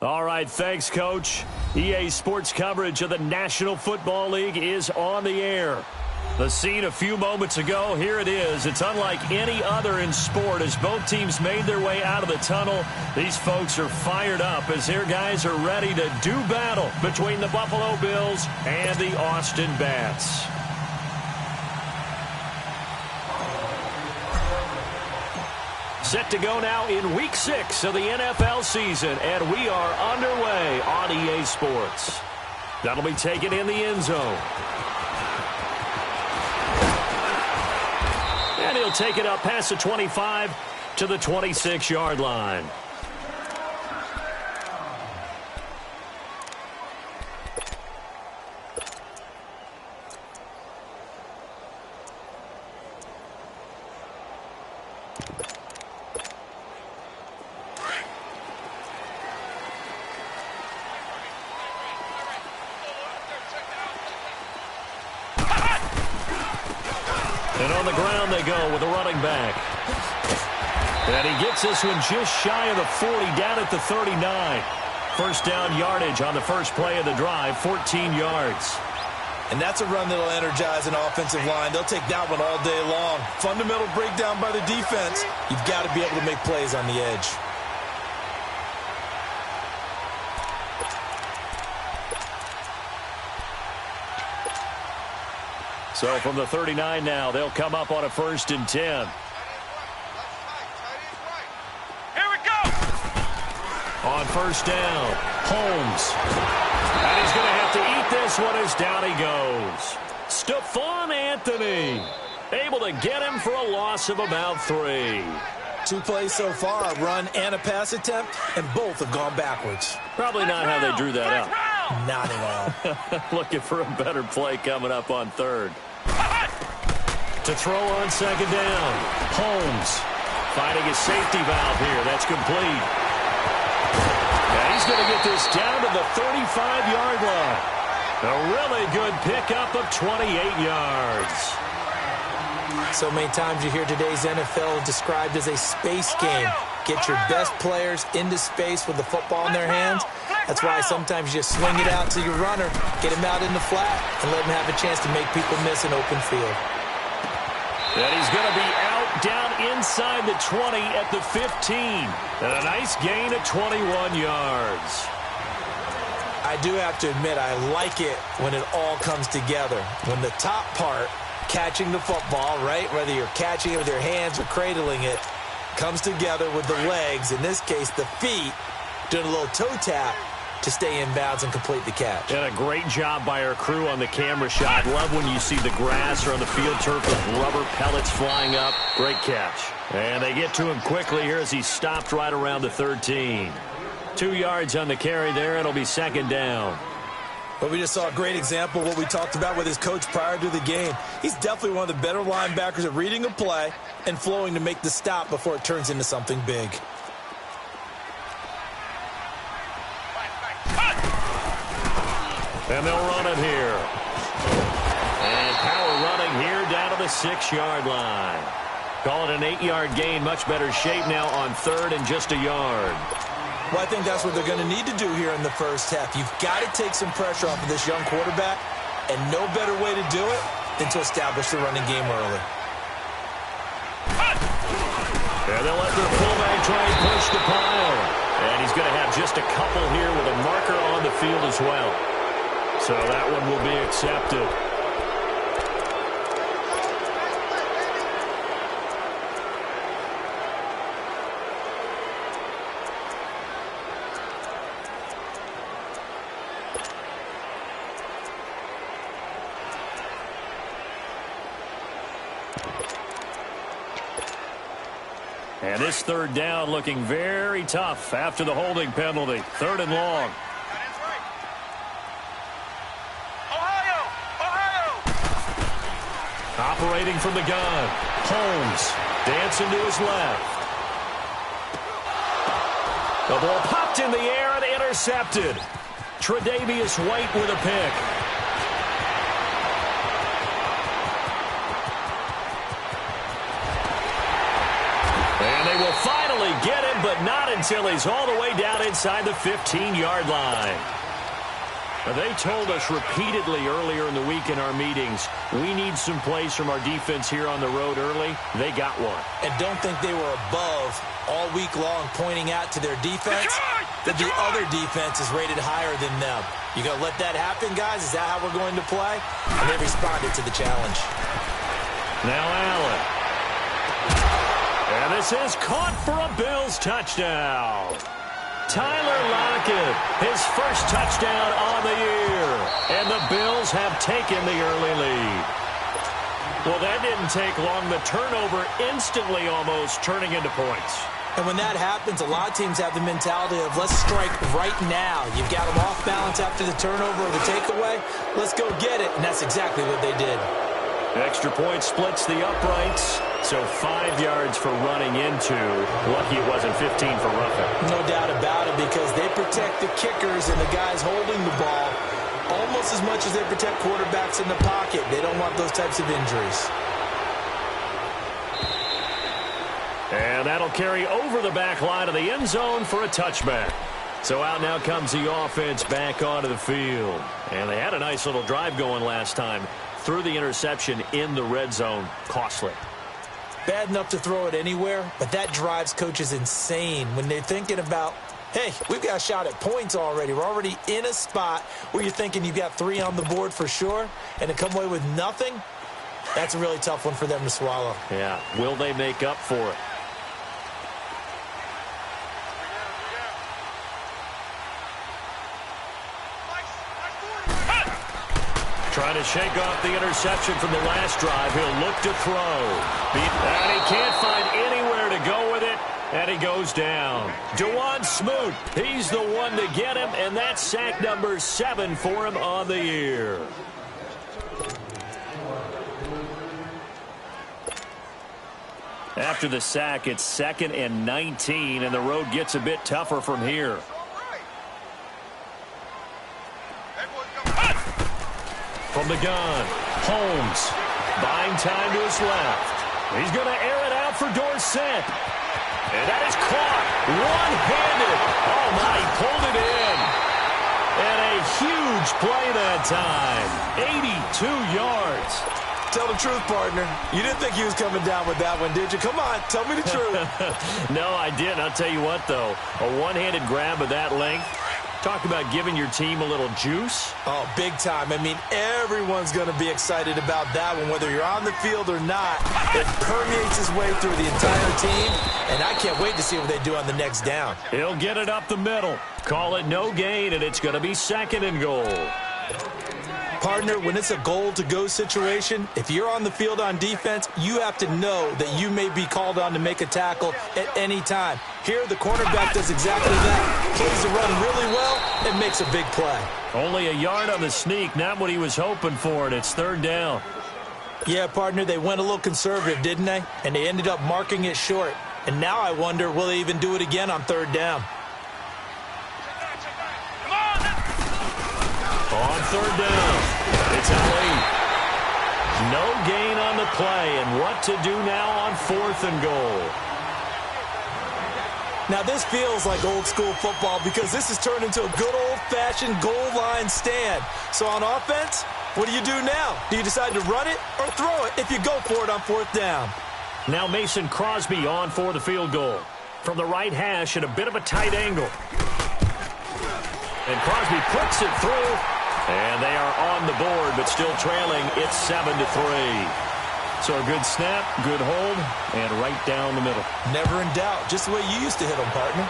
All right, thanks, Coach. EA Sports coverage of the National Football League is on the air. The scene a few moments ago, here it is. It's unlike any other in sport as both teams made their way out of the tunnel. These folks are fired up as their guys are ready to do battle between the Buffalo Bills and the Austin Bats. Set to go now in Week 6 of the NFL season, and we are underway on EA Sports. That'll be taken in the end zone. And he'll take it up past the 25 to the 26-yard line. And on the ground they go with a running back. And he gets this one just shy of the 40, down at the 39. First down yardage on the first play of the drive, 14 yards. And that's a run that'll energize an offensive line. They'll take that one all day long. Fundamental breakdown by the defense. You've got to be able to make plays on the edge. So from the 39 now, they'll come up on a 1st and 10. Here we go. On 1st down, Holmes. And he's going to have to eat this one as down he goes. Stephon Anthony able to get him for a loss of about 3. 2 plays so far, a run and a pass attempt, and both have gone backwards. Probably not how they drew that up. Not at all. Looking for a better play coming up on 3rd. To throw on 2nd down, Holmes finding his safety valve here. That's complete. And he's going to get this down to the 35-yard line. A really good pickup of 28 yards. So many times you hear today's NFL described as a space game. Get your best players into space with the football in their hands. That's why sometimes you just swing it out to your runner, get him out in the flat, and let him have a chance to make people miss an open field. And he's going to be out down inside the 20 at the 15. And a nice gain of 21 yards. I do have to admit, I like it when it all comes together. When the top part, catching the football, right, whether you're catching it with your hands or cradling it, comes together with the legs, in this case the feet, doing a little toe tap to stay in bounds and complete the catch. And a great job by our crew on the camera shot. Love when you see the grass or on the field turf with rubber pellets flying up. Great catch. And they get to him quickly here as he stopped right around the 13. 2 yards on the carry there. It'll be 2nd down. But we just saw a great example of what we talked about with his coach prior to the game. He's definitely one of the better linebackers at reading a play and flowing to make the stop before it turns into something big. And they'll run it here. And power running here down to the 6-yard line. Call it an 8-yard gain. Much better shape now on 3rd and just a yard. Well, I think that's what they're going to need to do here in the first half. You've got to take some pressure off of this young quarterback, and no better way to do it than to establish the running game early. And they'll let their fullback try and push the pile. And he's going to have just a couple here with a marker on the field as well. So that one will be accepted. And this 3rd down looking very tough after the holding penalty. 3rd and long. Operating from the gun. Holmes dancing to his left. The ball popped in the air and intercepted. Tre'Davious White with a pick. And they will finally nearly get him, but not until he's all the way down inside the 15-yard line. They told us repeatedly earlier in the week in our meetings, we need some plays from our defense here on the road early. They got one. And don't think they were above all week long pointing out to their defense that the other defense is rated higher than them. You going to let that happen, guys? Is that how we're going to play? And they responded to the challenge. Now Allen. And this is caught for a Bills touchdown. Tyler Lockett, his first touchdown on the year. And the Bills have taken the early lead. Well, that didn't take long. The turnover instantly almost turning into points. And when that happens, a lot of teams have the mentality of let's strike right now. You've got them off balance after the turnover or the takeaway. Let's go get it. And that's exactly what they did. Extra point splits the uprights. So 5 yards for running into. Lucky it wasn't 15 for roughing. No doubt about it, because they protect the kickers and the guys holding the ball almost as much as they protect quarterbacks in the pocket. They don't want those types of injuries. And that'll carry over the back line of the end zone for a touchback. So out now comes the offense back onto the field. And they had a nice little drive going last time. Threw the interception in the red zone. Costly. Bad enough to throw it anywhere, but that drives coaches insane when they're thinking about, hey, we've got a shot at points already. We're already in a spot where you're thinking you've got 3 on the board for sure, and to come away with nothing, that's a really tough one for them to swallow. Yeah, will they make up for it? Trying to shake off the interception from the last drive. He'll look to throw. And he can't find anywhere to go with it. And he goes down. Dewan Smoot, he's the one to get him. And that's sack number 7 for him on the year. After the sack, it's 2nd and 19. And the road gets a bit tougher from here. From the gun, Holmes, buying time to his left. He's going to air it out for Dorsett. And that is caught, one-handed. Oh, my, he pulled it in. And a huge play that time, 82 yards. Tell the truth, partner. You didn't think he was coming down with that one, did you? Come on, tell me the truth. No, I didn't. I'll tell you what, though. A one-handed grab of that length. Talk about giving your team a little juice. Oh, big time. I mean, everyone's going to be excited about that one, whether you're on the field or not. It permeates his way through the entire team, and I can't wait to see what they do on the next down. He'll get it up the middle. Call it no gain, and it's going to be 2nd and goal. Partner, when it's a goal-to-go situation, if you're on the field on defense, you have to know that you may be called on to make a tackle at any time. Here, the cornerback does exactly that. Plays the run really well and makes a big play. Only a yard on the sneak, not what he was hoping for, and it's 3rd down. Yeah, partner, they went a little conservative, didn't they? And they ended up marking it short. And now I wonder, will they even do it again on 3rd down? On 3rd down, it's Ali. No gain on the play, and what to do now on 4th and goal. Now, this feels like old-school football because this has turned into a good old-fashioned goal line stand. So on offense, what do you do now? Do you decide to run it or throw it if you go for it on 4th down? Now Mason Crosby on for the field goal. From the right hash at a bit of a tight angle. And Crosby puts it through. And they are on the board, but still trailing. It's 7-3. So a good snap, good hold, and right down the middle. Never in doubt. Just the way you used to hit them, partner.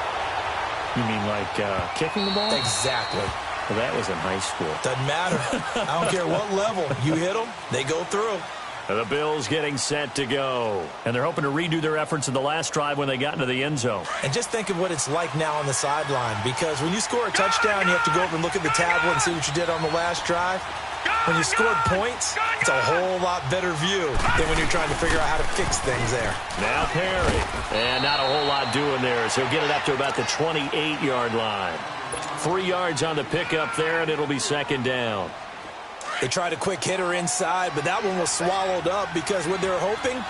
You mean like kicking the ball? Exactly. Well, that was in high school. Doesn't matter. I don't care what level. You hit them, they go through. The Bills getting set to go. And they're hoping to redo their efforts in the last drive when they got into the end zone. And just think of what it's like now on the sideline. Because when you score a touchdown, you have to go over and look at the tablet and see what you did on the last drive. When you scored points, it's a whole lot better view than when you're trying to figure out how to fix things there. Now Perry. And not a whole lot doing there. So he'll get it up to about the 28-yard line. 3 yards on the pickup there, and it'll be 2nd down. They tried a quick hitter inside, but that one was swallowed up because what they're hoping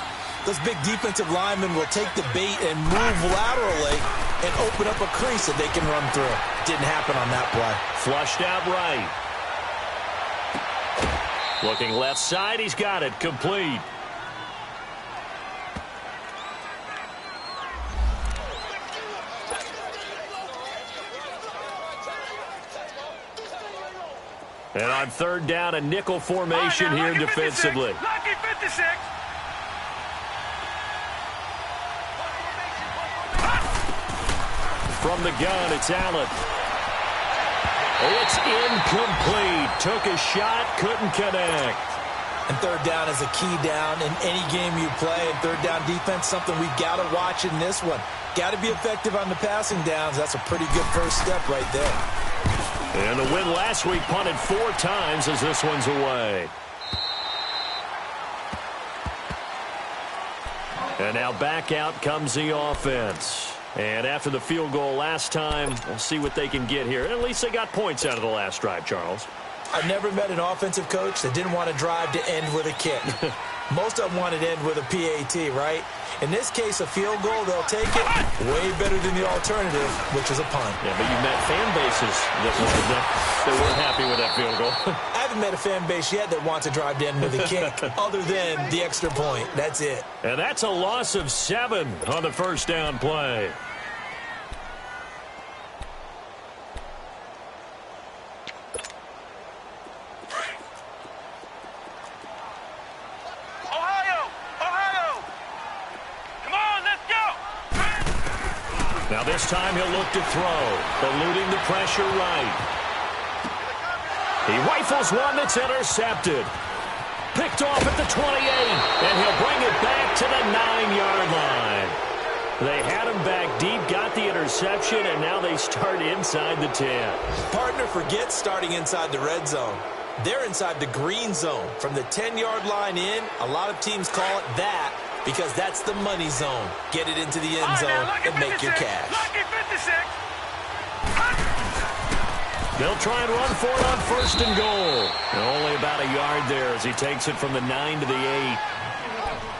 Those big defensive linemen will take the bait and move laterally and open up a crease that they can run through. Didn't happen on that play. Flushed out right. Looking left side, he's got it. Complete. And on third down, a nickel formation here defensively. Lucky 56. From the gun, it's Allen. It's incomplete. Took a shot, couldn't connect. And third down is a key down in any game you play. And third down defense, something we've got to watch in this one. Got to be effective on the passing downs. That's a pretty good first step right there. And the win last week punted 4 times as this one's away. And now back out comes the offense. And after the field goal last time, we'll see what they can get here. At least they got points out of the last drive, Charles. I've never met an offensive coach that didn't want to drive to end with a kick. Most of them wanted to end with a PAT, right? In this case, a field goal, they'll take it way better than the alternative, which is a punt. Yeah, but you met fan bases that weren't happy with that field goal. I haven't met a fan base yet that wants to drive to end with a kick other than the extra point. That's it. And that's a loss of 7 on the first down play. Now this time he'll look to throw, eluding the pressure right. He rifles one that's intercepted. Picked off at the 28, and he'll bring it back to the 9-yard line. They had him back deep, got the interception, and now they start inside the 10. Partner forgets starting inside the red zone. They're inside the green zone. From the 10-yard line in, a lot of teams call it that, because that's the money zone. Get it into the end zone and make your cash. They'll try and run for it on first and goal. And only about a yard there as he takes it from the 9 to the 8.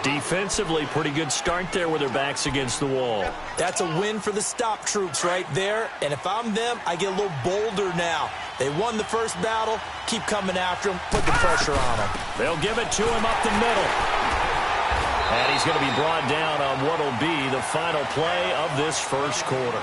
Defensively, pretty good start there with their backs against the wall. That's a win for the stop troops right there. And if I'm them, I get a little bolder now. They won the first battle. Keep coming after them. Put the pressure on them. They'll give it to him up the middle. And he's going to be brought down on what will be the final play of this first quarter.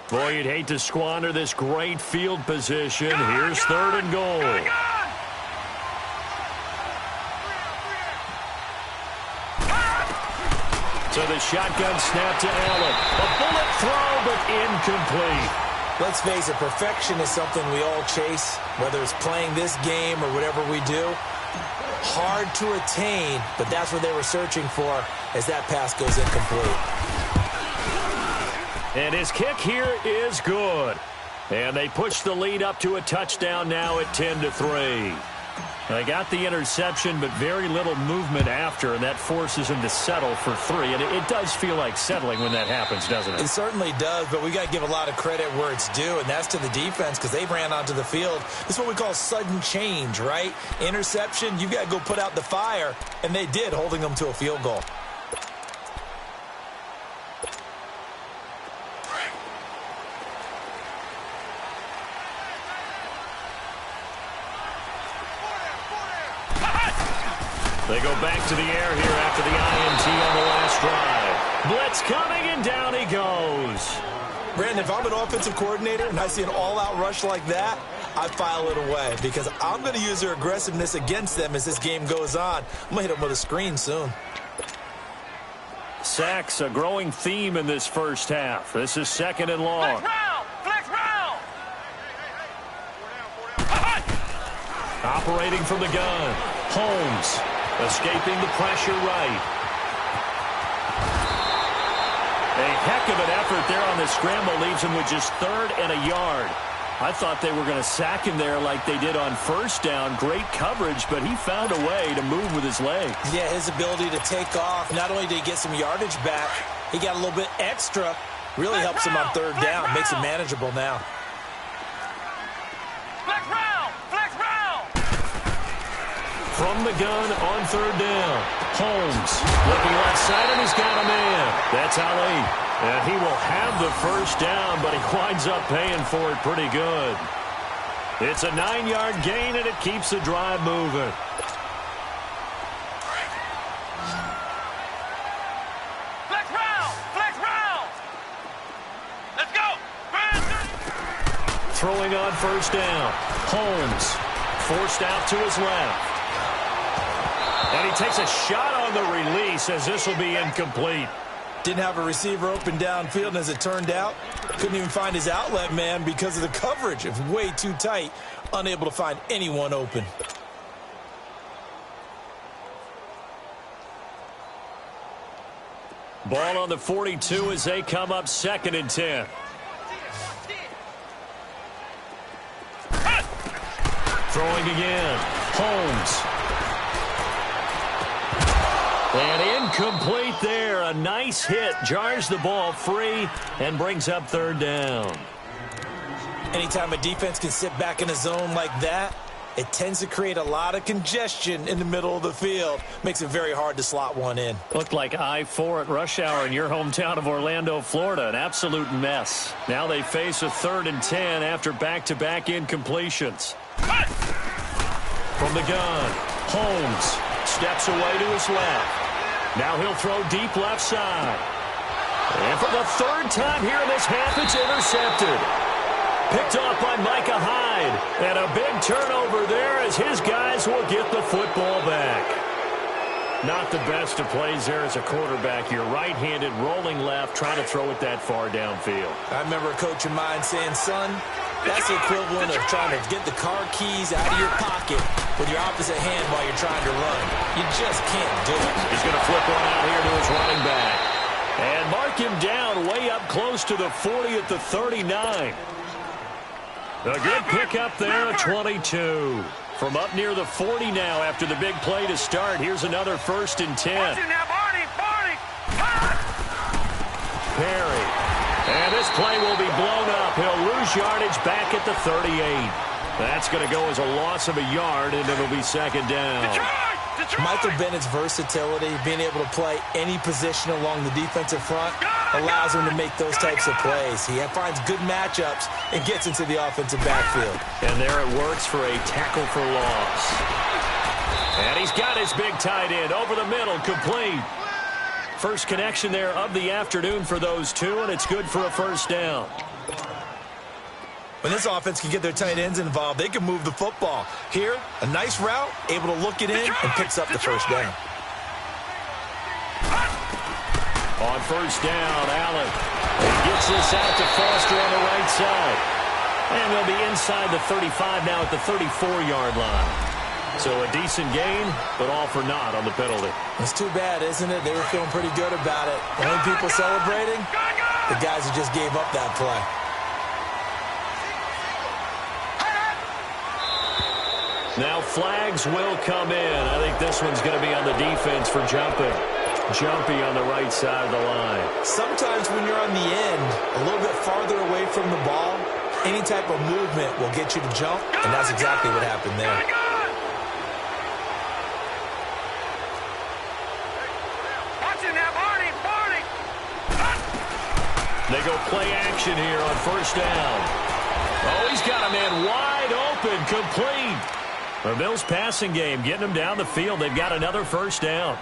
Boy, you'd hate to squander this great field position. Here's third and goal. So the shotgun snap to Allen. A bullet throw, but incomplete. Let's face it, perfection is something we all chase, whether it's playing this game or whatever we do. Hard to attain, but that's what they were searching for as that pass goes incomplete. And his kick here is good. And they push the lead up to a touchdown now at 10-3. They got the interception, but very little movement after, and that forces him to settle for 3. And it does feel like settling when that happens, doesn't it? It certainly does, but we got to give a lot of credit where it's due, and that's to the defense because they ran onto the field. This is what we call sudden change, right? Interception, you've got to go put out the fire, and they did, holding them to a field goal. They go back to the air here after the INT on the last drive. Blitz coming, and down he goes. Brandon, if I'm an offensive coordinator and I see an all-out rush like that, I file it away because I'm going to use their aggressiveness against them as this game goes on. I'm going to hit them with a screen soon. Sacks, a growing theme in this first half. This is second and long. Flex round. Operating from the gun. Holmes escaping the pressure right. A heck of an effort there on the scramble leaves him with just 3rd and a yard. I thought they were going to sack him there like they did on first down. Great coverage, but he found a way to move with his legs. Yeah, his ability to take off. Not only did he get some yardage back, he got a little bit extra. Really helps him on third down. Makes it manageable now. Flex round! Flex round! From the gun on third down. Holmes looking left side, and he's got a man. That's Ali. And he will have the first down, but he winds up paying for it pretty good. It's a 9-yard gain, and it keeps the drive moving. Flex round! Flex round! Let's go! Throwing on first down. Holmes forced out to his left. And he takes a shot on the release as this will be incomplete. Didn't have a receiver open downfield, and as it turned out, couldn't even find his outlet man because of the coverage. It was way too tight, unable to find anyone open. Ball on the 42 as they come up 2nd and 10. Throwing again. Holmes. And incomplete there. A nice hit. Jars the ball free and brings up third down. Anytime a defense can sit back in a zone like that, it tends to create a lot of congestion in the middle of the field. Makes it very hard to slot one in. Looked like I-4 at rush hour in your hometown of Orlando, Florida. An absolute mess. Now they face a 3rd and 10 after back-to-back incompletions. From the gun, Holmes steps away to his left. Now he'll throw deep left side. And for the 3rd time here in this half, it's intercepted. Picked off by Micah Hyde. And a big turnover there as his guys will get the football back. Not the best of plays there as a quarterback. You're right-handed, rolling left, trying to throw it that far downfield. I remember a coach of mine saying, son, that's the equivalent of trying to get the car keys out of your pocket with your opposite hand while you're trying to run. You just can't do it. He's going to flip one out here to his running back. And mark him down way up close to the 40 at the 39. A good pickup there at 22. From up near the 40 now after the big play to start. Here's another 1st and 10. Perry. And this play will be blown up. He'll lose yardage back at the 38. That's going to go as a loss of a yard, and it'll be 2nd down. Michael Bennett's versatility, being able to play any position along the defensive front, allows him to make those types of plays. He finds good matchups and gets into the offensive backfield. And there it works for a tackle for loss. And he's got his big tight end over the middle, complete. First connection there of the afternoon for those two, and it's good for a 1st down. When this offense can get their tight ends involved, they can move the football. Here, a nice route, able to look it in, and picks up the 1st down. On 1st down, Allen. He gets this out to Foster on the right side. And they'll be inside the 35 now at the 34-yard line. So a decent gain, but all for naught on the penalty. It's too bad, isn't it? They were feeling pretty good about it. Only people celebrating, the guys who just gave up that play. Now flags will come in. I think this one's going to be on the defense for jumping. Jumpy on the right side of the line. Sometimes when you're on the end, a little bit farther away from the ball, any type of movement will get you to jump, and that's exactly what happened there. They go play action here on 1st down. Oh, he's got a man wide open, complete. The Bills' passing game getting them down the field. They've got another 1st down.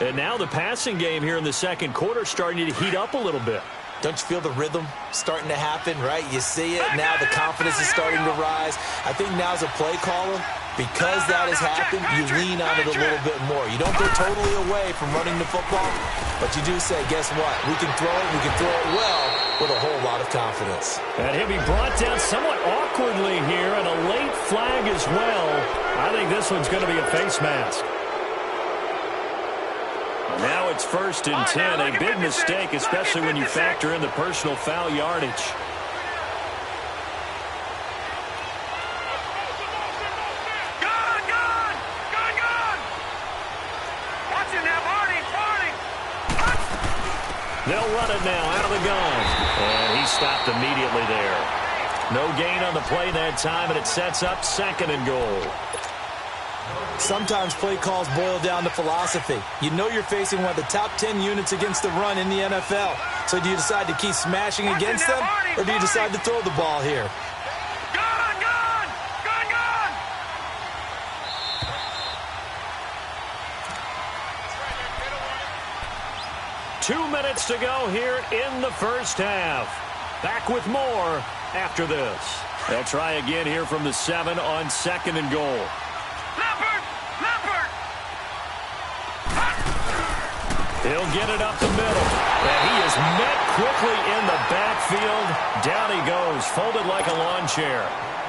And now the passing game here in the 2nd quarter starting to heat up a little bit. Don't you feel the rhythm starting to happen, right? You see it. Now the confidence is starting to rise. I think now's a play caller. Because that has happened, you lean on it a little bit more. You don't go totally away from running the football, but you do say, guess what? We can throw it well with a whole lot of confidence. And he'll be brought down somewhat awkwardly here, and a late flag as well. I think this one's going to be a face mask. Now it's 1st and 10, a big mistake, especially when you factor in the personal foul yardage. They'll run it now out of the gun. And he stopped immediately there. No gain on the play that time, and it sets up 2nd and goal. Sometimes play calls boil down to philosophy. You know you're facing one of the top 10 units against the run in the NFL. So do you decide to keep smashing against them, or do you decide to throw the ball here? Gun, gun! Gun, gun! 2 minutes to go here in the first half. Back with more after this. They'll try again here from the 7 on 2nd and goal. Leopard! Leopard! He'll get it up the middle. And he is met quickly in the backfield. Down he goes, folded like a lawn chair.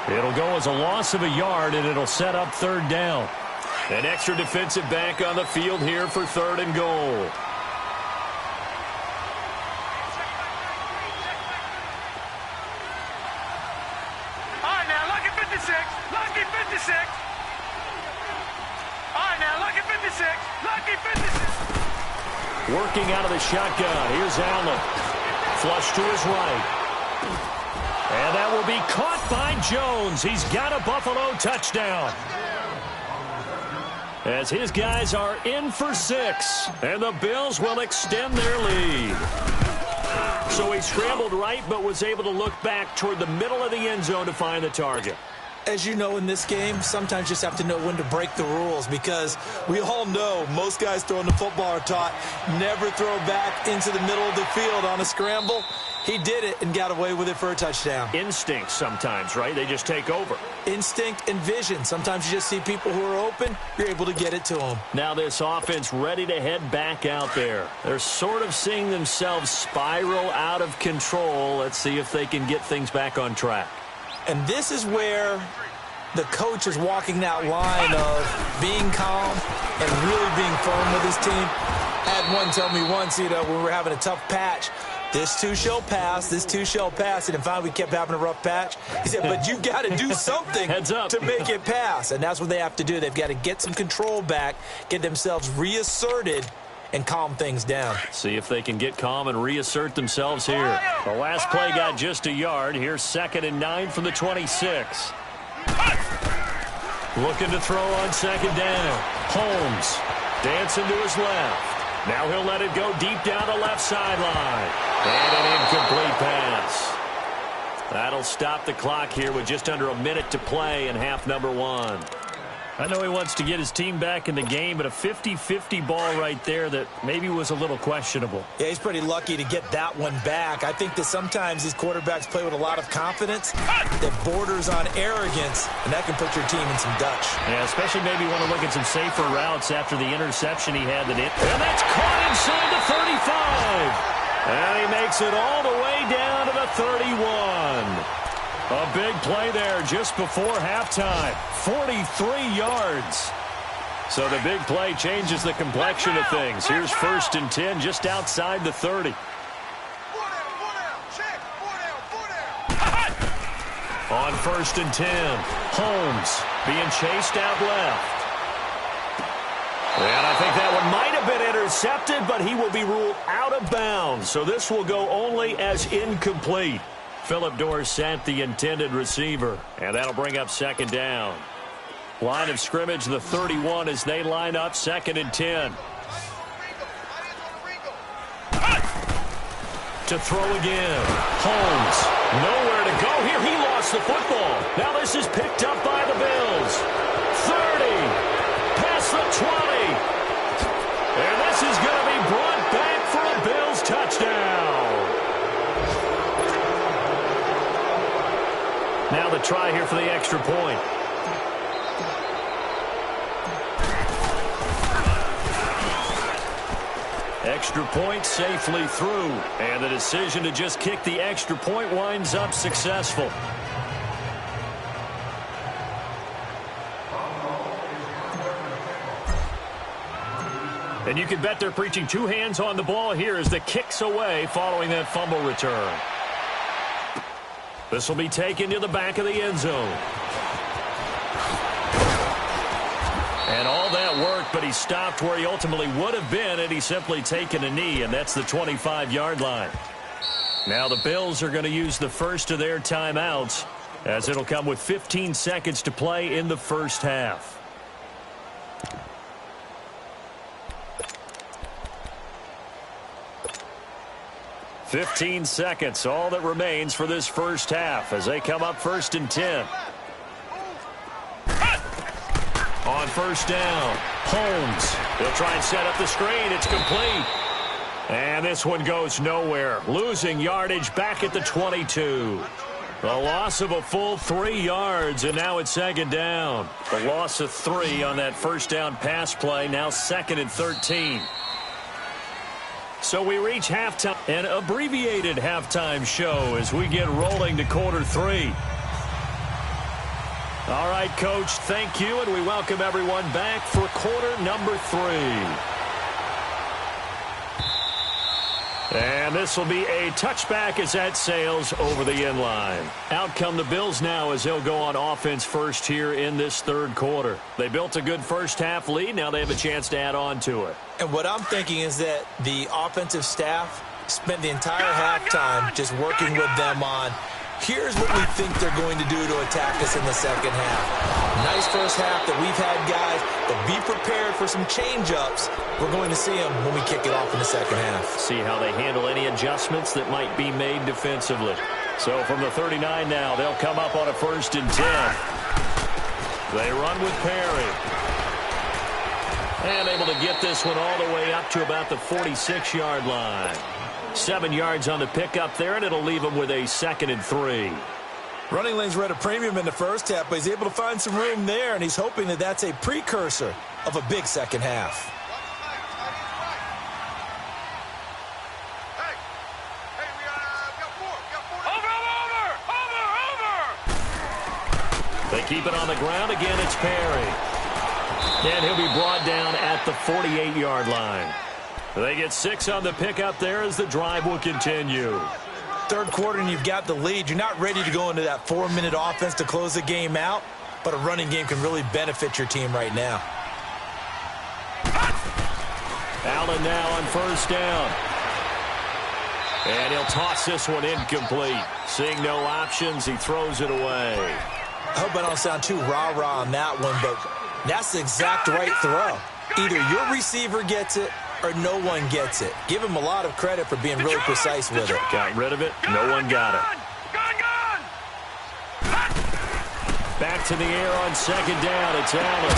It'll go as a loss of a yard, and it'll set up 3rd down. An extra defensive back on the field here for 3rd and goal. All right, now, lucky 56. Lucky 56. All right, now, lucky 56. Lucky 56. Working out of the shotgun. Here's Allen. Flush to his right. And that will be caught by Jones. He's got a Buffalo touchdown. As his guys are in for 6. And the Bills will extend their lead. So he scrambled right, but was able to look back toward the middle of the end zone to find the target. As you know, in this game, sometimes you just have to know when to break the rules, because we all know most guys throwing the football are taught never throw back into the middle of the field on a scramble. He did it and got away with it for a touchdown. Instinct sometimes, right? They just take over. Instinct and vision. Sometimes you just see people who are open, you're able to get it to them. Now this offense ready to head back out there. They're sort of seeing themselves spiral out of control. Let's see if they can get things back on track. And this is where the coach is walking that line of being calm and really being firm with his team. Had one tell me once, when we were having a tough patch, this too shall pass, this too shall pass. And finally we kept having a rough patch. He said, but you've got to do something Heads up. to make it pass. And that's what they have to do. They've got to get some control back, get themselves reasserted, and calm things down. See if they can get calm and reassert themselves here. The last play got just a yard. Here's 2nd and 9 from the 26. Looking to throw on 2nd down. Holmes dancing to his left. Now he'll let it go deep down the left sideline. And an incomplete pass. That'll stop the clock here with just under a minute to play in half number 1. I know he wants to get his team back in the game, but a 50-50 ball right there that maybe was a little questionable. Yeah, he's pretty lucky to get that one back. I think that sometimes these quarterbacks play with a lot of confidence that borders on arrogance, and that can put your team in some Dutch. Yeah, especially maybe want to look at some safer routes after the interception he had. And that's caught inside the 35. And he makes it all the way down to the 31. A big play there just before halftime. 43 yards. So the big play changes the complexion of things. Here's 1st and 10 just outside the 30. On 1st and 10, Holmes being chased out left. And I think that one might have been intercepted, but he will be ruled out of bounds. So this will go only as incomplete. Phillip Dorsett, the intended receiver. And that'll bring up 2nd down. Line of scrimmage, the 31 as they line up 2nd and 10. To throw again. Holmes, nowhere to go here. He lost the football. Now this is picked up by the Bills. 30, past the 20. And this is going to be brought back for a Bills touchdown. Now the try here for the extra point. Extra point safely through. And the decision to just kick the extra point winds up successful. And you can bet they're preaching 2 hands on the ball here as the kick's away following that fumble return. This will be taken to the back of the end zone. And all that work, but he stopped where he ultimately would have been had he simply taken a knee, and that's the 25-yard line. Now the Bills are going to use the first of their timeouts, as it'll come with 15 seconds to play in the first half. "15 seconds, all that remains for this first half as they come up 1st and 10. On first down, Holmes. He'll try and set up the screen. It's complete. And this one goes nowhere. Losing yardage back at the 22. The loss of a full 3 yards, and now it's 2nd down. The loss of 3 on that first down pass play, now 2nd and 13. So we reach halftime, an abbreviated halftime show as we get rolling to quarter 3. All right, Coach, thank you, and we welcome everyone back for quarter number 3. And this will be a touchback as that sails over the end line. Out come the Bills now as they'll go on offense first here in this 3rd quarter. They built a good first half lead. Now they have a chance to add on to it. And what I'm thinking is that the offensive staff spent the entire halftime just working with them on, here's what we think they're going to do to attack us in the second half. Nice first half that we've had, guys, but be prepared for some change-ups. We're going to see them when we kick it off in the second half. See how they handle any adjustments that might be made defensively. So from the 39 now, they'll come up on a 1st and 10. They run with Perry. And able to get this one all the way up to about the 46-yard line. 7 yards on the pickup there, and it'll leave them with a 2nd and 3. Running lanes were at a premium in the first half, but he's able to find some room there, and he's hoping that that's a precursor of a big second half. They keep it on the ground. Again, it's Perry. And he'll be brought down at the 48-yard line. They get 6 on the pickup there as the drive will continue. 3rd quarter and you've got the lead. You're not ready to go into that 4-minute offense to close the game out, but a running game can really benefit your team right now. Allen now on first down. And he'll toss this one incomplete. Seeing no options, he throws it away. I hope I don't sound too rah-rah on that one, but that's the exact right throw. Either your receiver gets it or no one gets it. Give him a lot of credit for being really precise with it. Got rid of it. No one got it. Back to the air on 2nd down. It's Allen.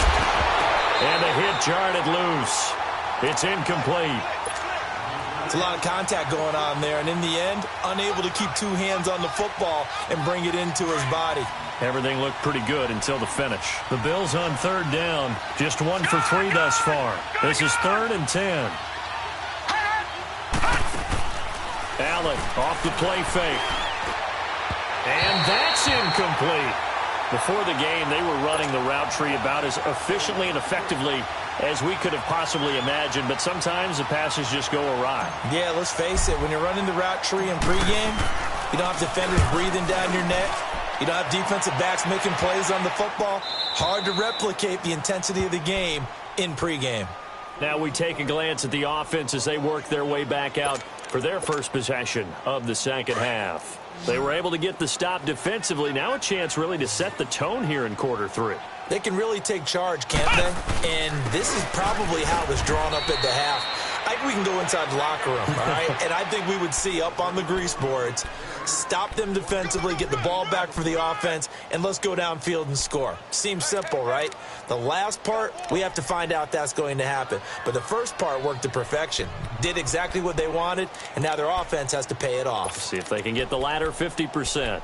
And the hit jarred it loose. It's incomplete. It's a lot of contact going on there, and in the end, unable to keep 2 hands on the football and bring it into his body. Everything looked pretty good until the finish. The Bills on 3rd down, just 1 for 3 thus far. This is 3rd and 10. Allen off the play fake. And that's incomplete. Before the game, they were running the route tree about as efficiently and effectively as we could have possibly imagined, but sometimes the passes just go awry. Yeah, let's face it. When you're running the route tree in pregame, you don't have defenders breathing down your neck. You don't have defensive backs making plays on the football. Hard to replicate the intensity of the game in pregame. Now we take a glance at the offense as they work their way back out for their first possession of the second half. They were able to get the stop defensively. Now a chance really to set the tone here in quarter 3. They can really take charge, can't they? And this is probably how it was drawn up at the half. I think we can go inside the locker room, all right? And I think we would see up on the grease boards, stop them defensively, get the ball back for the offense, and let's go downfield and score. Seems simple, right? The last part, we have to find out that's going to happen. But the first part worked to perfection. Did exactly what they wanted, and now their offense has to pay it off. See if they can get the latter 50%.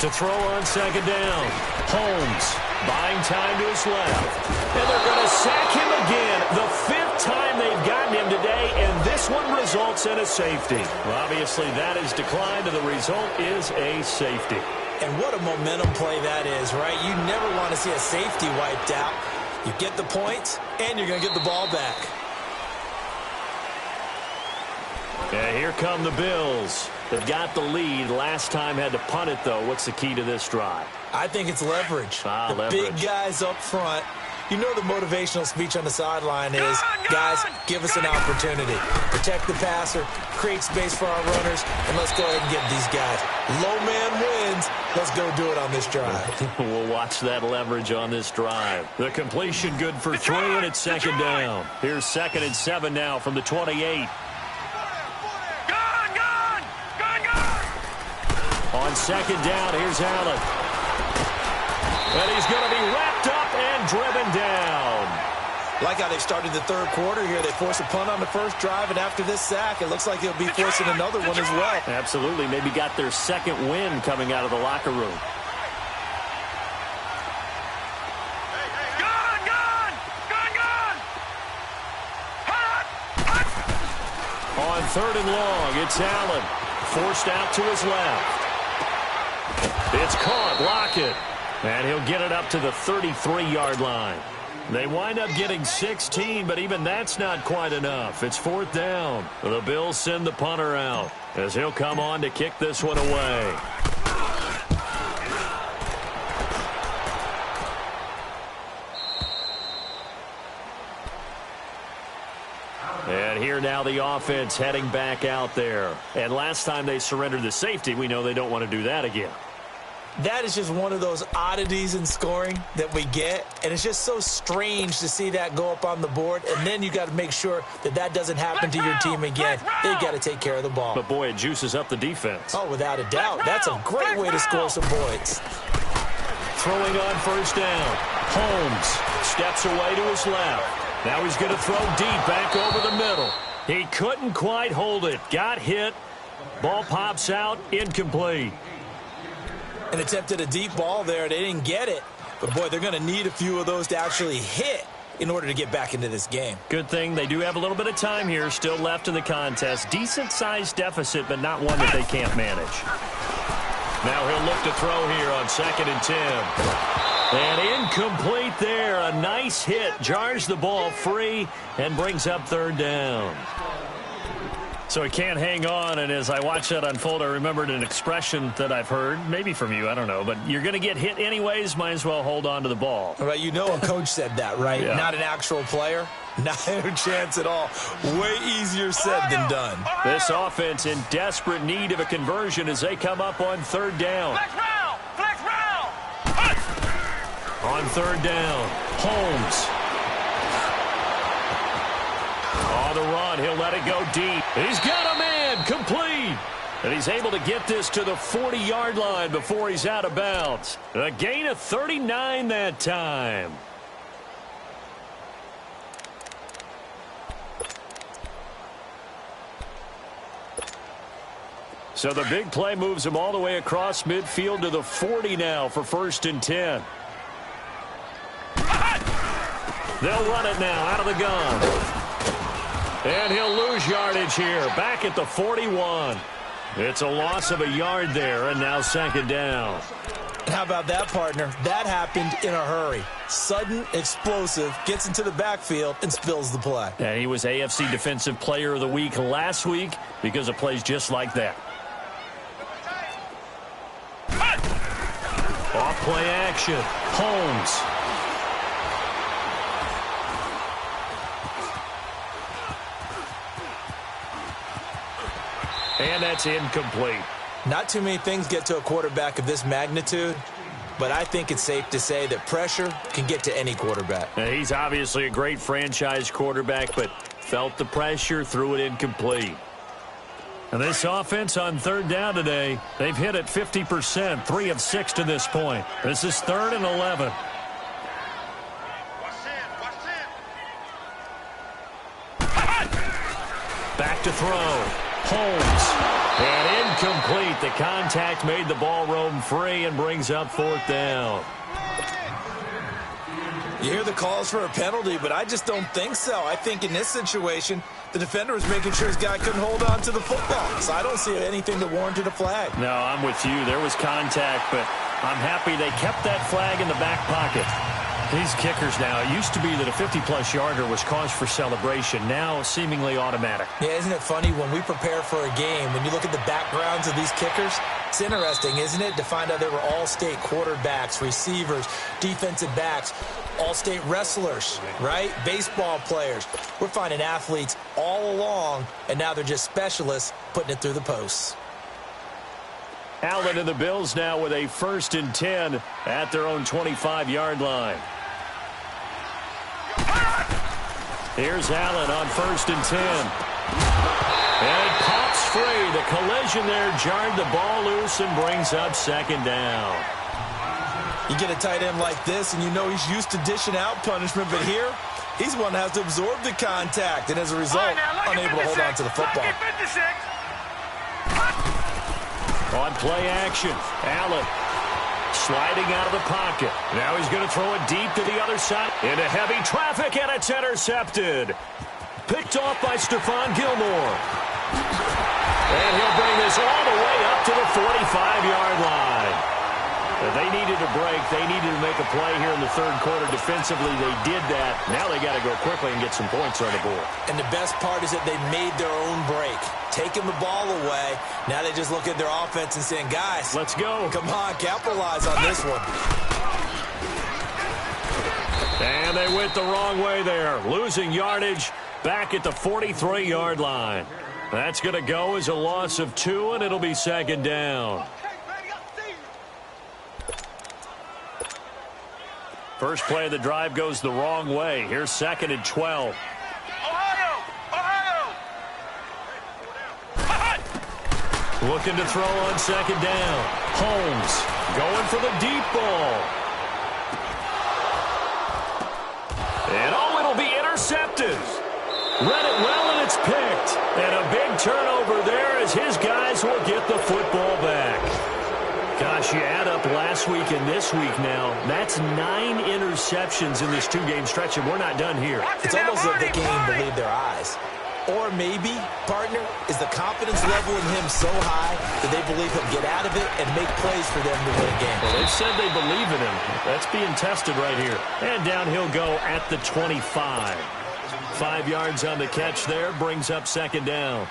To throw on second down. Holmes buying time to his left. And they're going to sack him again. The 5th time they've gotten him today, and this one results in a safety. Well, obviously, that is declined, and the result is a safety. And what a momentum play that is, right? You never want to see a safety wiped out. You get the points, and you're going to get the ball back. Yeah, here come the Bills. They've got the lead. Last time had to punt it, though. What's the key to this drive? I think it's leverage. The big guys up front. You know the motivational speech on the sideline is, guys, give us an opportunity. Protect the passer, create space for our runners, and let's go ahead and get these guys. Low man wins. Let's go do it on this drive. We'll watch that leverage on this drive. The completion good for 3, and it's second down. Here's 2nd and 7 now from the 28. On second down, here's Allen. And he's going to be wrapped up and driven down. Like how they started the third quarter here. They forced a punt on the first drive, and after this sack, it looks like they'll be forcing another one as well. Absolutely. Maybe got their second win coming out of the locker room. On 3rd and long, it's Allen. Forced out to his left. It's caught. Lockett. And he'll get it up to the 33-yard line. They wind up getting 16, but even that's not quite enough. It's 4th down. The Bills send the punter out as he'll come on to kick this one away. And here now the offense heading back out there. And last time they surrendered the safety, we know they don't want to do that again. That is just one of those oddities in scoring that we get, and it's just so strange to see that go up on the board, and then you got to make sure that that doesn't happen to your team again. They've got to take care of the ball. But, boy, it juices up the defense. Oh, without a doubt. That's a great way to score some points. Throwing on 1st down. Holmes steps away to his left. Now he's going to throw deep back over the middle. He couldn't quite hold it. Got hit. Ball pops out. Incomplete. And attempted a deep ball there. They didn't get it. But, boy, they're going to need a few of those to actually hit in order to get back into this game. Good thing they do have a little bit of time here still left in the contest. Decent-sized deficit, but not one that they can't manage. Now he'll look to throw here on 2nd and 10. And incomplete there. A nice hit. Jars the ball free and brings up 3rd down. So he can't hang on, and as I watched that unfold, I remembered an expression that I've heard, maybe from you, I don't know, but you're going to get hit anyways, might as well hold on to the ball. All right, you know a coach said that, right? Yeah. Not an actual player. Not a chance at all. Way easier said than done. This offense in desperate need of a conversion as they come up on 3rd down. Flex round! Flex round! On 3rd down, Holmes. On the run, he'll let it go deep. He's got a man, complete. And he's able to get this to the 40-yard line before he's out of bounds. A gain of 39 that time. So the big play moves him all the way across midfield to the 40 now for 1st and 10. They'll run it now out of the gun. And he'll lose yardage here. Back at the 41. It's a loss of a yard there, and now 2nd down. How about that, partner? That happened in a hurry. Sudden, explosive, gets into the backfield, and spills the play. And he was AFC Defensive Player of the Week last week because of plays just like that. Off play action. Holmes. And that's incomplete. Not too many things get to a quarterback of this magnitude, but I think it's safe to say that pressure can get to any quarterback. Now, he's obviously a great franchise quarterback, but felt the pressure, threw it incomplete. And this offense on 3rd down today, they've hit it 50%, 3 of 6 to this point. This is 3rd and 11. Back to throw. Holmes. And incomplete. The contact made the ball roam free and brings up 4th down. You hear the calls for a penalty, but I just don't think so. I think in this situation, the defender was making sure his guy couldn't hold on to the football. So I don't see anything that warranted a flag. No, I'm with you. There was contact, but I'm happy they kept that flag in the back pocket. These kickers now, it used to be that a 50-plus yarder was cause for celebration. Now, seemingly automatic. Yeah, isn't it funny when we prepare for a game, when you look at the backgrounds of these kickers, it's interesting, isn't it, to find out they were all-state quarterbacks, receivers, defensive backs, all-state wrestlers, right? Baseball players. We're finding athletes all along, and now they're just specialists putting it through the posts. Allen and the Bills now with a 1st and 10 at their own 25-yard line. Here's Allen on 1st and 10. And pops free. The collision there jarred the ball loose and brings up 2nd down. You get a tight end like this, and you know he's used to dishing out punishment, but here, he's one that has to absorb the contact, and as a result, unable to hold on to the football. On play action, Allen sliding out of the pocket. Now he's going to throw it deep to the other side. Into heavy traffic, and it's intercepted. Picked off by Stephon Gilmore. And he'll bring this all the way up to the 45-yard line. They needed a break. They needed to make a play here in the 3rd quarter. Defensively, they did that. Now they got to go quickly and get some points on the board. And the best part is that they made their own break. Taking the ball away. Now they just look at their offense and saying, guys, let's go. Come on, capitalize on this one. And they went the wrong way there. Losing yardage back at the 43-yard line. That's going to go as a loss of 2, and it'll be 2nd down. First play of the drive goes the wrong way. Here's 2nd and 12. Ohio! Looking to throw on 2nd down. Holmes going for the deep ball. And it'll be intercepted. Read it well, and it's picked. And a big turnover there as his guys will get the football back. Gosh, you add up last week and this week now. That's 9 interceptions in this 2-game stretch, and we're not done here. It's almost like they can't even believe their eyes. Or maybe, partner, is the confidence level in him so high that they believe he'll get out of it and make plays for them to win a game. Well, they've said they believe in him. That's being tested right here. And down he'll go at the 25. 5 yards on the catch there, brings up 2nd down.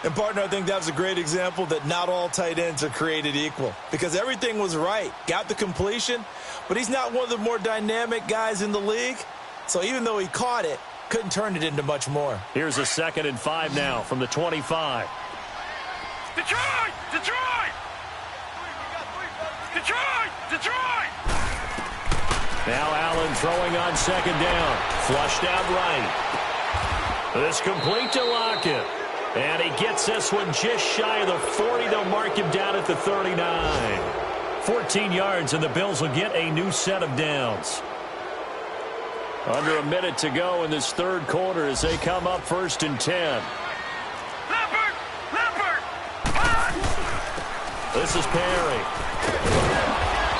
And, partner, I think that was a great example that not all tight ends are created equal. Because everything was right. Got the completion, but he's not one of the more dynamic guys in the league. So even though he caught it, couldn't turn it into much more. Here's a 2nd and 5 now from the 25. Detroit! Detroit! Detroit! Detroit! Now Allen throwing on 2nd down. Flushed out right. This complete to Lockett. And he gets this one just shy of the 40. They'll mark him down at the 39. 14 yards, and the Bills will get a new set of downs. Under a minute to go in this 3rd quarter as they come up 1st and 10. Leopard! Leopard! This is Perry.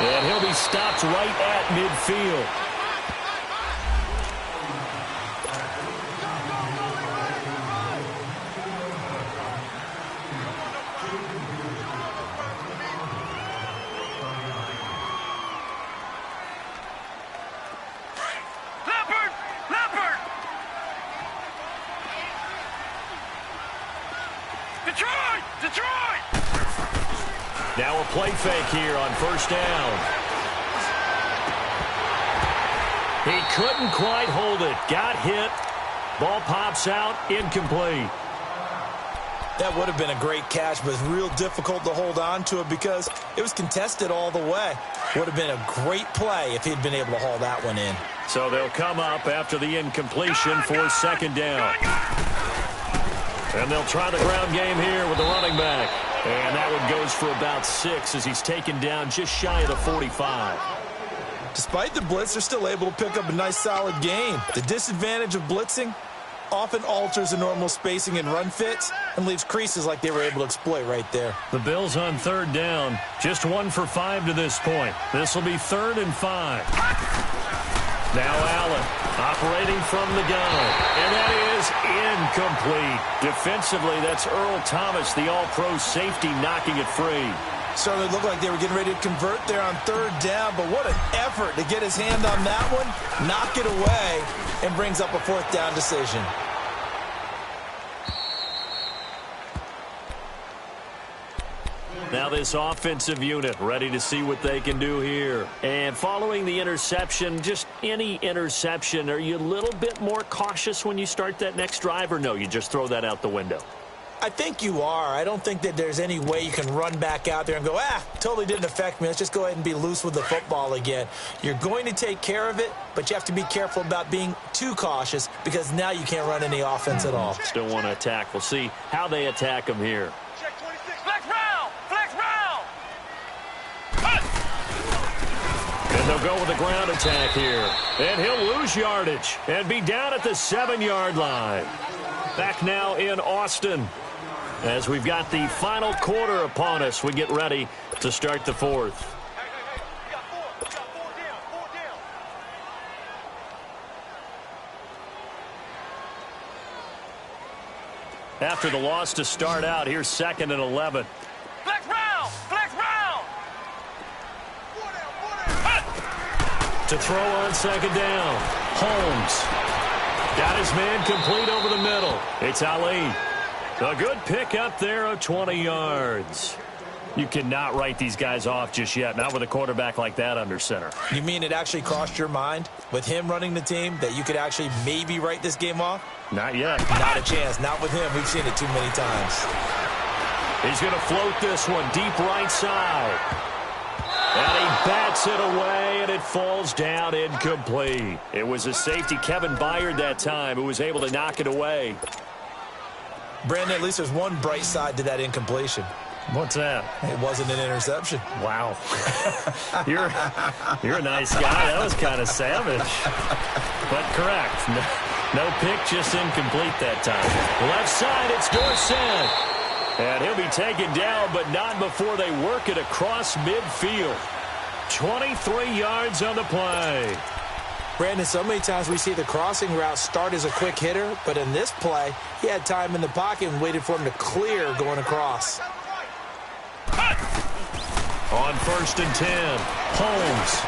And he'll be stopped right at midfield. Detroit! Detroit! Now a play fake here on 1st down. He couldn't quite hold it. Got hit. Ball pops out. Incomplete. That would have been a great catch, but it's real difficult to hold on to it because it was contested all the way. Would have been a great play if he'd been able to haul that one in. So they'll come up after the incompletion for 2nd down. And they'll try the ground game here with the running back. And that one goes for about 6 as he's taken down just shy of the 45. Despite the blitz, they're still able to pick up a nice solid gain. The disadvantage of blitzing often alters the normal spacing and run fits and leaves creases like they were able to exploit right there. The Bills on 3rd down. Just 1 for 5 to this point. This will be 3rd and 5. Now Allen operating from the gun. And that is incomplete. Defensively, that's Earl Thomas, the all-pro safety, knocking it free. Certainly looked like they were getting ready to convert there on third down, but what an effort to get his hand on that one, knock it away, and brings up a fourth down decision. Now this offensive unit ready to see what they can do here. And following the interception, just any interception, are you a little bit more cautious when you start that next drive, or no, you just throw that out the window? I think you are. I don't think that there's any way you can run back out there and go, totally didn't affect me. Let's just go ahead and be loose with the football again. You're going to take care of it, but you have to be careful about being too cautious because now you can't run any offense at all. Still want to attack. We'll see how they attack them here. Check 26. Flex round. Flex round. And they'll go with the ground attack here. And he'll lose yardage and be down at the 7-yard line. Back now in Austin. As we've got the final quarter upon us, we get ready to start the fourth. Hey, we got four down. After the loss to start out, here's 2nd and 11. Flex round. Flex round. To throw on 2nd down. Holmes got his man complete over the middle. It's Ali. A good pick up there of 20 yards. You cannot write these guys off just yet, not with a quarterback like that under center. You mean it actually crossed your mind with him running the team that you could actually maybe write this game off? Not yet. Not a chance. Not with him. We've seen it too many times. He's going to float this one deep right side. And he bats it away, and it falls down incomplete. It was a safety, Kevin Byard, that time, who was able to knock it away. Brandon, at least there's one bright side to that incompletion. What's that? It wasn't an interception. Wow. You're a nice guy. That was kind of savage. But correct. No pick, just incomplete that time. Left side, it's Dorsett. And he'll be taken down, but not before they work it across midfield. 23 yards on the play. Brandon, so many times we see the crossing route start as a quick hitter, but in this play, he had time in the pocket and waited for him to clear going across. On 1st and 10, Holmes.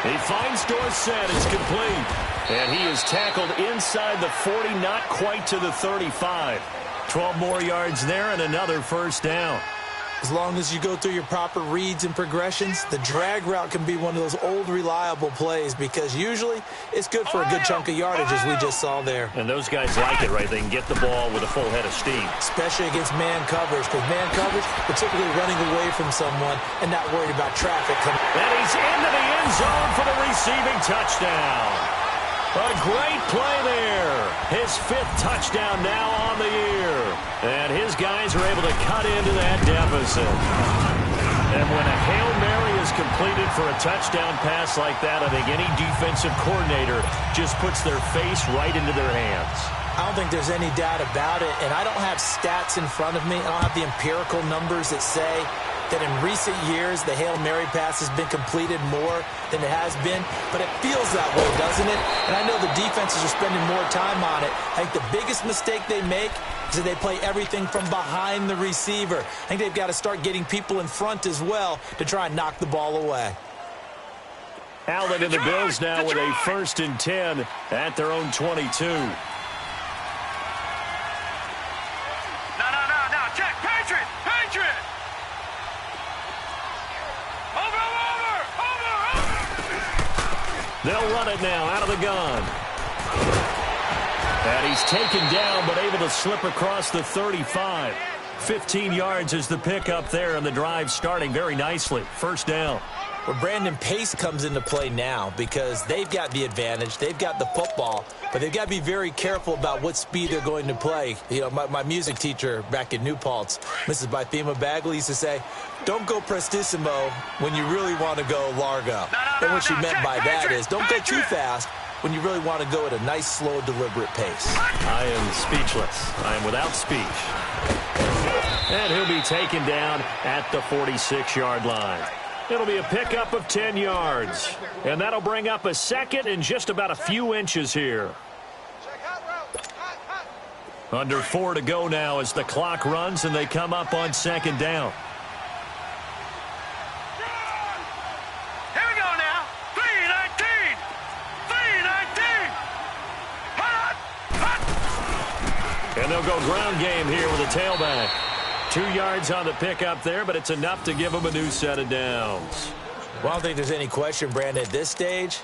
He finds Dorsett. It's complete. And he is tackled inside the 40, not quite to the 35. 12 more yards there and another first down. As long as you go through your proper reads and progressions, the drag route can be one of those old reliable plays because usually it's good for a good chunk of yardage as we just saw there. And those guys like it, right? They can get the ball with a full head of steam. Especially against man coverage because man coverage, we're typically running away from someone and not worried about traffic coming. And he's into the end zone for the receiving touchdown. A great play there. His 5th touchdown now on the year. And his guys are able to cut into that deficit. And when a Hail Mary is completed for a touchdown pass like that, I think any defensive coordinator just puts their face right into their hands. I don't think there's any doubt about it. And I don't have stats in front of me. I don't have the empirical numbers that say that in recent years the Hail Mary pass has been completed more than it has been, but it feels that way, doesn't it? And I know the defenses are spending more time on it. I think the biggest mistake they make is that they play everything from behind the receiver. I think they've got to start getting people in front as well to try and knock the ball away. Allen and the Bills now with a 1st and 10 at their own 22. No. Check. Patriot. They'll run it now out of the gun. And he's taken down but able to slip across the 35. 15 yards is the pickup there, and the drive starting very nicely. First down. Well, Brandon, pace comes into play now because they've got the advantage. They've got the football, but they've got to be very careful about what speed they're going to play. You know, my music teacher back in New Paltz, Mrs. Bythema Bagley, used to say, don't go prestissimo when you really want to go largo. And what she meant by that is don't go too fast when you really want to go at a nice, slow, deliberate pace. I am speechless. I am without speech. And he'll be taken down at the 46-yard line. It'll be a pickup of 10 yards. And that'll bring up a second and just about a few inches here. Under 4 to go now as the clock runs and they come up on second down. Here we go now. 3-19. 3-19. Hot. And they'll go ground game here with a tailback. 2 yards on the pickup there, but it's enough to give them a new set of downs. Well, I don't think there's any question, Brandon, at this stage,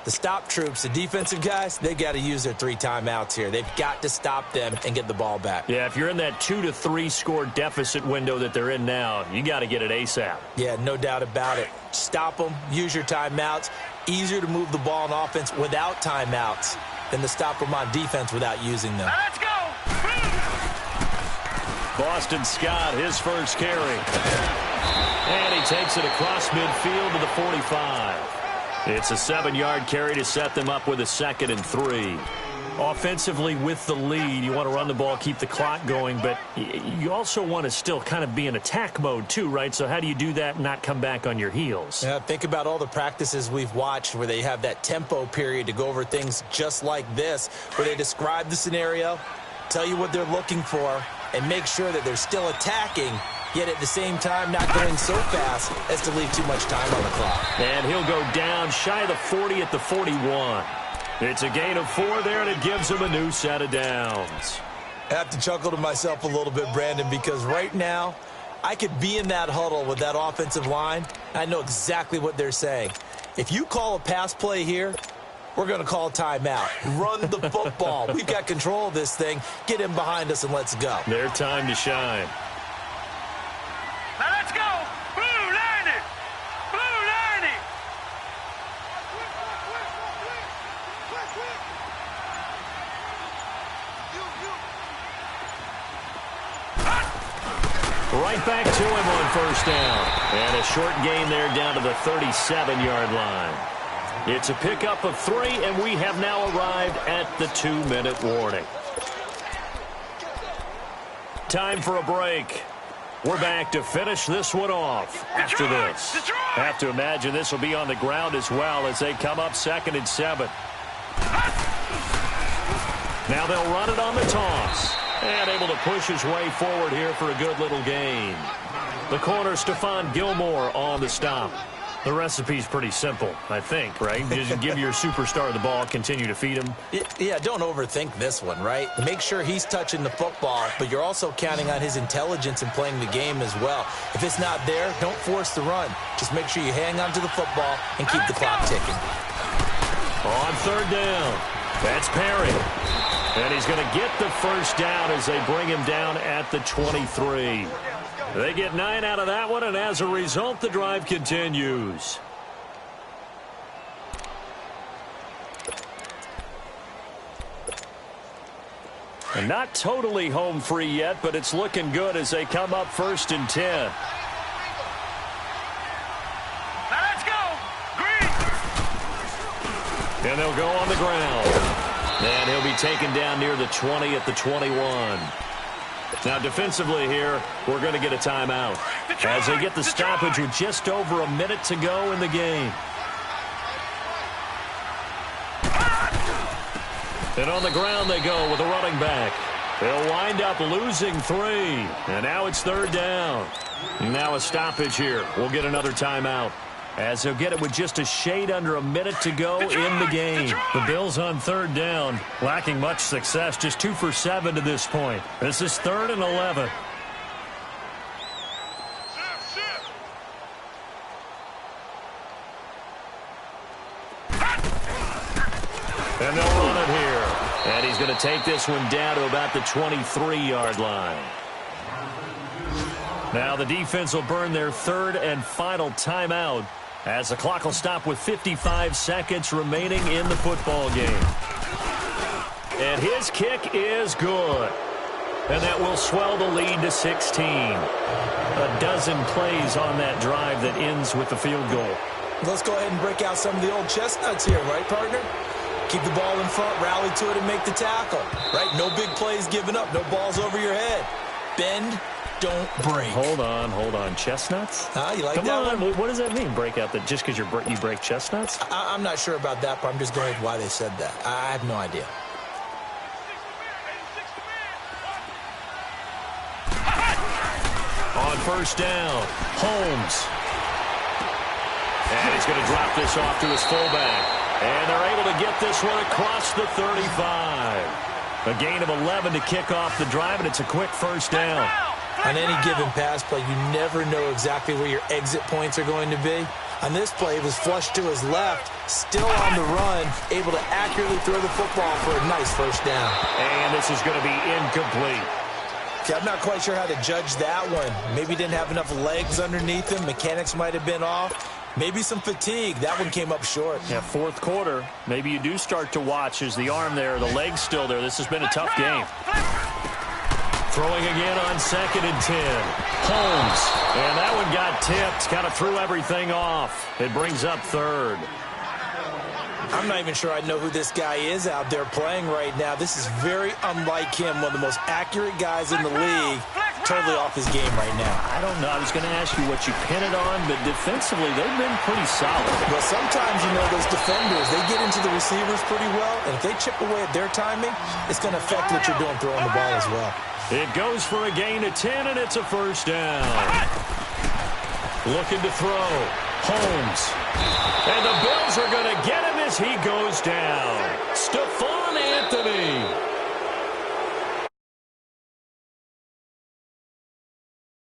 the stop troops, the defensive guys, they got to use their 3 timeouts here. They've got to stop them and get the ball back. Yeah, if you're in that 2 to 3 score deficit window that they're in now, you got to get it ASAP. Yeah, no doubt about it. Stop them, use your timeouts. Easier to move the ball on offense without timeouts than to stop them on defense without using them. Now let's go. Boston Scott, his first carry. And he takes it across midfield to the 45. It's a 7-yard carry to set them up with a 2nd and 3. Offensively with the lead, you want to run the ball, keep the clock going, but you also want to still kind of be in attack mode too, right? So how do you do that and not come back on your heels? Yeah, think about all the practices we've watched where they have that tempo period to go over things just like this, where they describe the scenario, tell you what they're looking for, and make sure that they're still attacking, yet at the same time not going so fast as to leave too much time on the clock. And he'll go down shy of the 40 at the 41. It's a gain of 4 there, and it gives him a new set of downs. I have to chuckle to myself a little bit, Brandon, because right now I could be in that huddle with that offensive line. I know exactly what they're saying. If you call a pass play here, we're going to call a timeout. Run the football. We've got control of this thing. Get him behind us and let's go. Their time to shine. Now let's go. Blue 90. Blue 90. Right back to him on first down. And a short gain there down to the 37-yard line. It's a pickup of 3, and we have now arrived at the 2-minute warning. Time for a break. We're back to finish this one off after this. Have to imagine this will be on the ground as well as they come up 2nd and 7. Now they'll run it on the toss. And able to push his way forward here for a good little gain. The corner, Stephon Gilmore, on the stop. The recipe's pretty simple, I think, right? Just give your superstar the ball, continue to feed him. Yeah, don't overthink this one, right? Make sure he's touching the football, but you're also counting on his intelligence in playing the game as well. If it's not there, don't force the run. Just make sure you hang on to the football and keep the clock ticking. On 3rd down, that's Perry. And he's going to get the first down as they bring him down at the 23. They get 9 out of that one, and as a result, the drive continues. And not totally home free yet, but it's looking good as they come up 1st and 10. Now let's go. Green. And they'll go on the ground. And he'll be taken down near the 20 at the 21. Now, defensively here, we're going to get a timeout as they get the stoppage with just over a minute to go in the game. And on the ground they go with a running back. They'll wind up losing 3. And now it's 3rd down. Now a stoppage here. We'll get another timeout as they'll get it with just a shade under a minute to go in the game. The Bills on 3rd down, lacking much success, just 2 for 7 to this point. This is 3rd and 11. And they'll run it here. And he's going to take this one down to about the 23-yard line. Now the defense will burn their 3rd and final timeout as the clock will stop with 55 seconds remaining in the football game. And his kick is good. And that will swell the lead to 16. A dozen plays on that drive that ends with the field goal. Let's go ahead and break out some of the old chestnuts here, right, partner? Keep the ball in front, rally to it, and make the tackle, right? No big plays given up, no balls over your head. Bend, don't break. Hold on. Chestnuts? You like Come that on. one? What does that mean, break out? Just because you break chestnuts? I'm not sure about that, but I'm just going with why they said that. I have no idea. On first down, Holmes. And he's going to drop this off to his fullback. And they're able to get this one across the 35. A gain of 11 to kick off the drive, and it's a quick first down. On any given pass play, you never know exactly where your exit points are going to be. On this play, it was flushed to his left, still on the run, able to accurately throw the football for a nice first down. And this is going to be incomplete. Okay, I'm not quite sure how to judge that one. Maybe didn't have enough legs underneath him. Mechanics might have been off. Maybe some fatigue. That one came up short. Yeah, fourth quarter. Maybe you do start to watch as the arm there, the leg's still there. This has been a tough game. Throwing again on 2nd and 10. Holmes. And that one got tipped. Kind of threw everything off. It brings up 3rd. I'm not even sure I know who this guy is out there playing right now. This is very unlike him, one of the most accurate guys in the league. Totally off his game right now. I don't know. I was going to ask you what you pin it on, but defensively, they've been pretty solid. Well, sometimes, those defenders, they get into the receivers pretty well, and if they chip away at their timing, it's going to affect what you're doing throwing the ball as well. It goes for a gain of 10, and it's a first down. Looking to throw. Holmes. And the Bills are going to get him as he goes down.